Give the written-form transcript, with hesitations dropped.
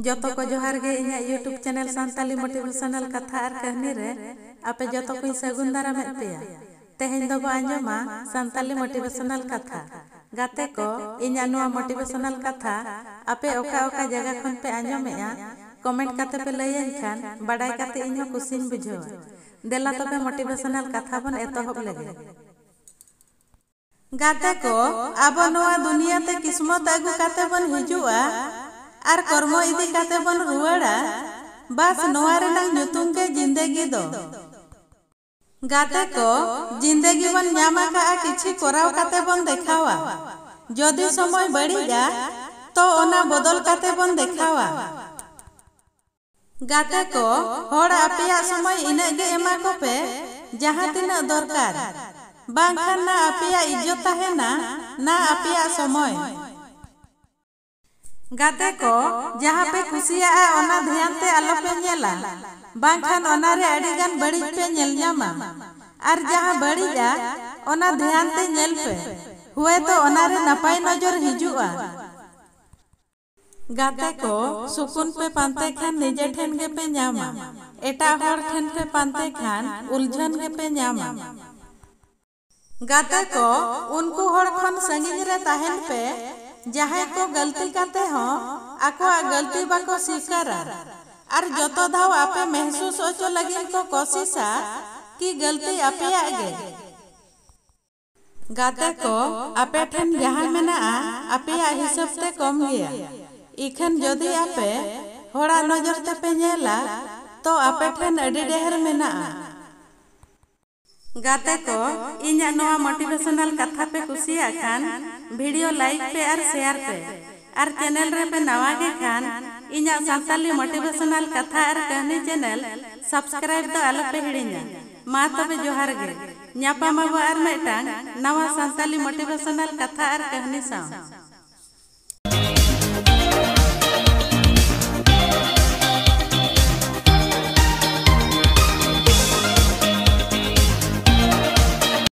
जतो को जोहार गे इना यूट्यूब चैनल सांताली मोटिवेशनल कथा और कहानी रे आपे जतो को सगुन दारा में पेया तेहेन दो आंजमा सांताली मोटिवेशनल कथा गाते को इना नुआ मोटिवेशनल कथा आपे ओका ओका जगह खन पे आंजमेया कमेंट काते पे लयन खान बड़ाई काते इनो खुशिन बुझो देला तबे मोटिवेशनल कथा बन एतहब लगे गाते को आबो नुआ दुनिया ते किस्मत आगु काते बन हिजुआ आर कर्म इदी काते बन रुवाड़ा बस नोआ रेना नुतुम के जिंदगी दो गाते को जिंदगी बन न्यामा का किछि कोराव काते बन देखावा जदि समय बढ़िया तो ओना बदल काते बन देखावा गाते को होड़ आपिया समय इने गे एमा को पे जहां तिना दरकार बांखान ना आपिया इज्जत है ना आपिया समय गाते को जहाँ पे खुशिया ओना ध्यान ते आलो पे नेला बांखान ओना रे आड़ी गान बड़ी पे नेल न्यामा आर जहाँ बड़ीजा ओना ध्यान ते नेल पे हुए तो ओना रे नपाय नजर हिजुआ गाते को सुकुन पे पांते खान निजे ठेन गे पे न्यामा एटा हर ठेन पे पांते खान उलझन गे पे न्यामा गाते को उनको हर खन संगिन रे ताहेन पे जहां को गलती करते हो आको गलती बाको स्वीकारा और जतो धाव आपे महसूस होचो लगिन को कोशिशा कि गलती आपे आगे गाते को आपे ठन जहां मेना आपे हिसाब ते कम गया इखन जदि आपे होड़ा नजर ते पे नेला तो आपे ठन अडी डेहर मेना गाते को इना नोआ मोटिवेशनल कथा पे कुसिया खान वीडियो लाइक पे और शेयर पे और चैनल रे पे नवा गे खान इना सांताली मोटिवेशनल कथा और कहानी चैनल सब्सक्राइब तो आलो पे हिड़िना मा तबे जोहार गे न्यापा माबो और मेटांग नवा सांताली मोटिवेशनल कथा और कहानी सा।